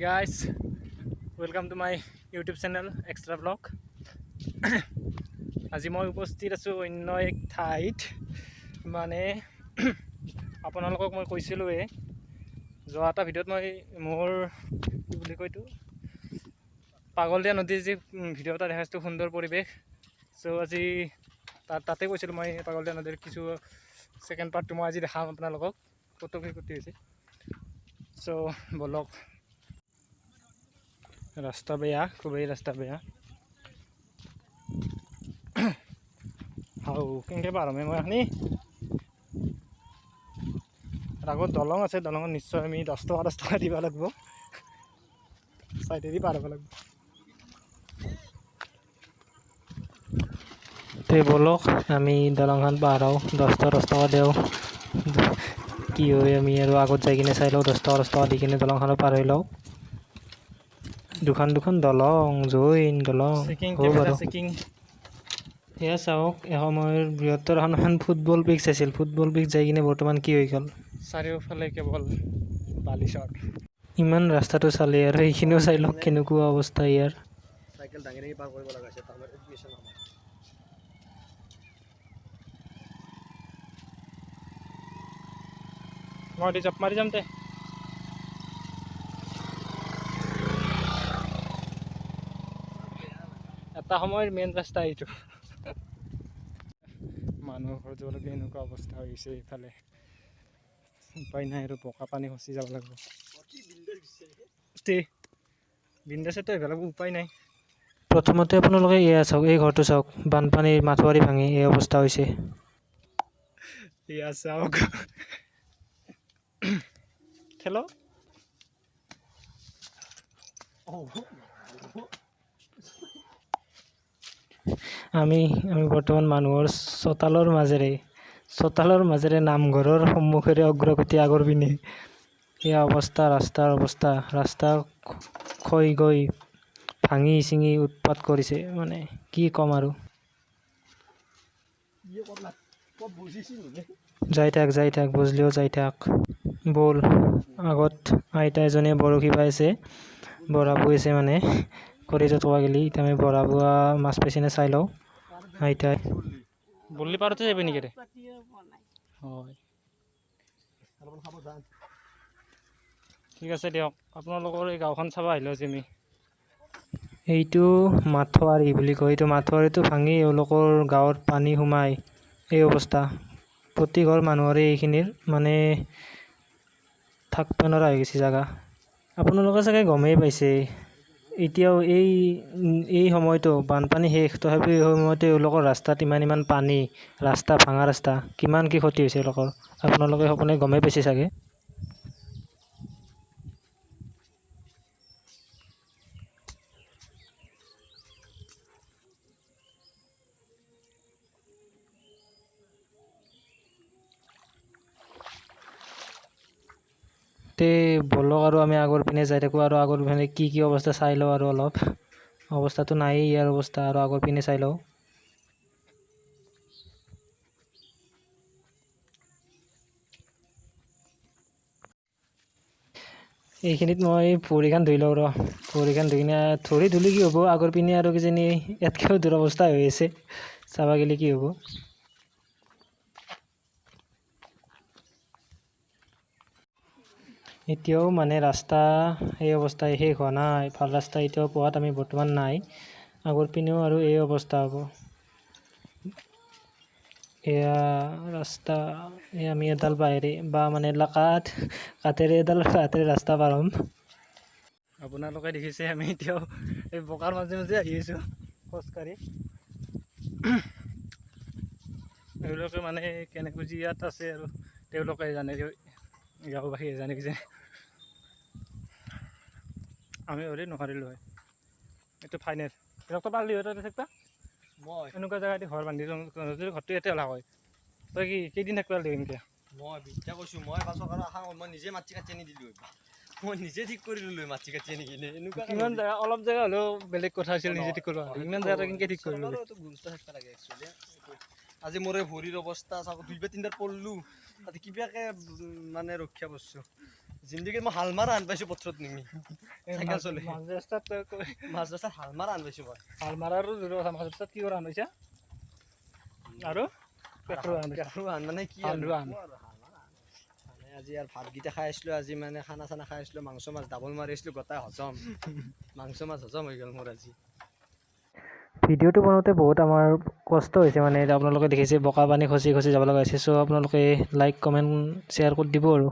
guys, welcome to my YouTube channel Extra Vlog. আজি মই উপস্থিত আছো অন্য এক ঠাইত মানে আপোনালোকক মই কৈছিলোঁ যোৱা এটা ভিডিঅ'ত মই মোৰ কি বুলি কয়তো পাগলদিয়া নদীৰ যি ভিডিঅ' এটা দেখাইছিলোঁ সুন্দৰ পৰিৱেশ সো আজি তাতে কৈছিলোঁ মই পাগলদিয়া নদীৰ কিছু সেকেন্ড পাৰ্টটো মই আজি দেখাম আপোনালোকক কত হৈছে সো বলক रास्ता बेया खूबेই रास्ता बेया हाउ केंके पारमे मैं आखनी আগত দলং আছে দলঙত নিশ্চয় আমি 10 টকা দিব লাগিব সাইডেদি পাৰ হ'ব লাগিব তে বলক আমি দলংখন পাৰ হও 10 টকা দেও কি হয় আমি আৰু আগত যাই কিনে চাই লও 10 টকা দি কিনে দলংখন পাৰ হৈ লও দুখন দলং জইন দলং চেকিং এয়া চাওক এসময়ৰ বৃহত্তৰ এখন ফুটবল পিচ আছিল ফুটবল পিচ যাই কিনে বৰ্তমান কি হৈ গ'ল চাৰিওফালে কেৱল বালিচৰ ইমান ৰাস্তাটো চালে আৰু এইখিনিও চাই লওক কেনেকুৱা অৱস্থা ইয়াৰ সাইকেল ডাঙি পাৰ কৰিব লগা আছে তাৰ এডুকেশ্যন মই জাপ মাৰি যাম তে এটা সময়ৰ মেইন ৰাস্তা এইটো মানুহৰ জলকে এনেকুৱা অৱস্থা হৈছে ইফালে উপায় নাই আৰু বোকা পানী খচি যাব লাগিব বিন্দাসেতো এফালে উপায় নাই প্ৰথমতে আপোনালোকে এয়া চাওক এই ঘৰটো চাওক বানপানীৰ মাথুৱাৰি ভাঙি এই অৱস্থা হৈছে এয়া চাওক খেলো আমি বৰ্তমান মানুহৰ চোতালৰ মাজেৰে নামঘৰৰ সন্মুখেৰে অগ্ৰগতি আগৰ পিনে এই অৱস্থা ৰাস্তা খৈ গৈ ভাঙি চিঙি উৎপাত কৰিছে মানে কি কম আৰু যাই থাক বুজলিও যাই থাক বল আগত আইতা এজনীয়ে বৰশী পাইছে বৰা বুইছে মানে কৰি থোৱা গেলি আমি বৰা বুৱা মাছ পাইছেনে চাই লওঁ আইতাই বললি পাৰতে যাবি নেকি ৰে হয় ঠিক আছে দিয়ক আপোনালোকৰ এই গাঁওখন চাব আহিলোঁ আজি আমি এইটো মাথুৱাৰি বুলি কয় এইটো মাথুৱাৰিটো ভাঙি এওঁলোকৰ গাঁৱত পানী সোমাই এই অৱস্থা প্ৰতি ঘৰ মানুহৰে এইখিনিৰ মানে থাকিব নোৱাৰা হৈ গৈছে জাগা আপোনালোকে চাগে গমেই পাইছে এতিয়াও এই সময়টো বানপানী শেষ তথাপি এই সময়তে এওঁলোকৰ ৰাস্তাত ইমান পানী ৰাস্তা ভাঙা ৰাস্তা কিমান কি ক্ষতি হৈছে এওঁলোকৰ আপোনালোকে সকলোৱে গমেই পাইছে চাগে তে বলক আৰু আমি আগৰ পিনে যাই থাকোঁ আৰু আগৰ পিনে কি অৱস্থা চাই লওঁ আৰু অলপ অৱস্থাটো নাই ইয়াৰ অৱস্থা আৰু আগৰ পিনে চাই লওঁ এইখিনিত মই ভৰিখন ধুই লওঁ ভৰিখন ধুই কিনে ধুলি কি হ'ব আগৰ পিনে আৰু কিজানি ইয়াতকৈও দুৰৱস্থা হৈ আছে চাব গ'লে কি হ'ব এতিয়াও মানে ৰাস্তা এই অৱস্থা শেষ হোৱা নাই ভাল ৰাস্তা এতিয়াও পোৱাত আমি বৰ্তমান নাই আগৰ পিনেও আৰু এই অৱস্থা হ'ব এয়া ৰাস্তা আমি এডাল বাহিৰে বা মানে কাঠেৰে ৰাস্তা পাৰ হ'ম আপোনালোকে দেখিছে আমি এতিয়াও এই বোকাৰ মাজে আহি আছোঁ খোজকাঢ়ি তেওঁলোকে মানে কেনেকৈ যি ইয়াত আছে আৰু তেওঁলোকে জানে গাঁওবাসীয়ে জানে যে আমি হ'লে নোৱাৰিলোঁ হয় এইটো ফাইনেল ৰক্ত পালি হয় তই থাকিবা মই এনেকুৱা জেগাতে ঘৰ বান্ধি যদি ঘৰটো ইয়াতে ওলা হয় তই কেইদিন থাকিব লাগিব এতিয়া মই বিদ্যা কৈছোঁ মই বাছৰ কাৰণে আশা মই নিজে মাটি কাটি আনি দিলোঁ মই নিজে ঠিক কৰি ল'লোঁ মাটি কাটি আনি কিনে এনেকুৱা কিমান জেগা অলপ জেগা হ'লেও বেলেগ কথা আছিল নিজে ঠিক কৰিব ইমান জেগাটো কেনেকৈ ঠিক কৰিলোঁ গুৰুত্ব থাকিব লাগে একচুৱেলি আজি মোৰ ভৰিৰ অৱস্থা চাওক 2 বা 3 বাৰ পৰলোঁ তাতে কিবাকৈ মানে ৰক্ষা কৰিছোঁ জিন্দগীত মই হাল মাৰা আন পাইছোঁ পথৰত নিমি চাইকেল চলে মাছ ৰাস্তাত মাছ ৰাস্তাত হাল মাৰা আন পাইছোঁ মই হাল মাৰাৰো দূৰৰ কথা মাছ ৰাস্তাত কি কৰা আনিছা আৰু পেট্ৰল আন মানে কি হাল ৰোৱা মানে আজি আৰু ভাতকেইটা খাই আছিলোঁ আজি মানে খানা চানা খাই আছিলোঁ মাংস মাছ ডাবল মাৰি আছিলোঁ গোটাই হজম মাংস মাছ হজম হৈ গ'ল মোৰ আজি ভিডিঅ'টো বনাওঁতে বহুত আমাৰ কষ্ট হৈছে মানে আপোনালোকে দেখিছে বোকা পানী খচি খচি যাব লগা হৈছে চ' আপোনালোকে লাইক কমেণ্ট শ্বেয়াৰ কৰি দিব আৰু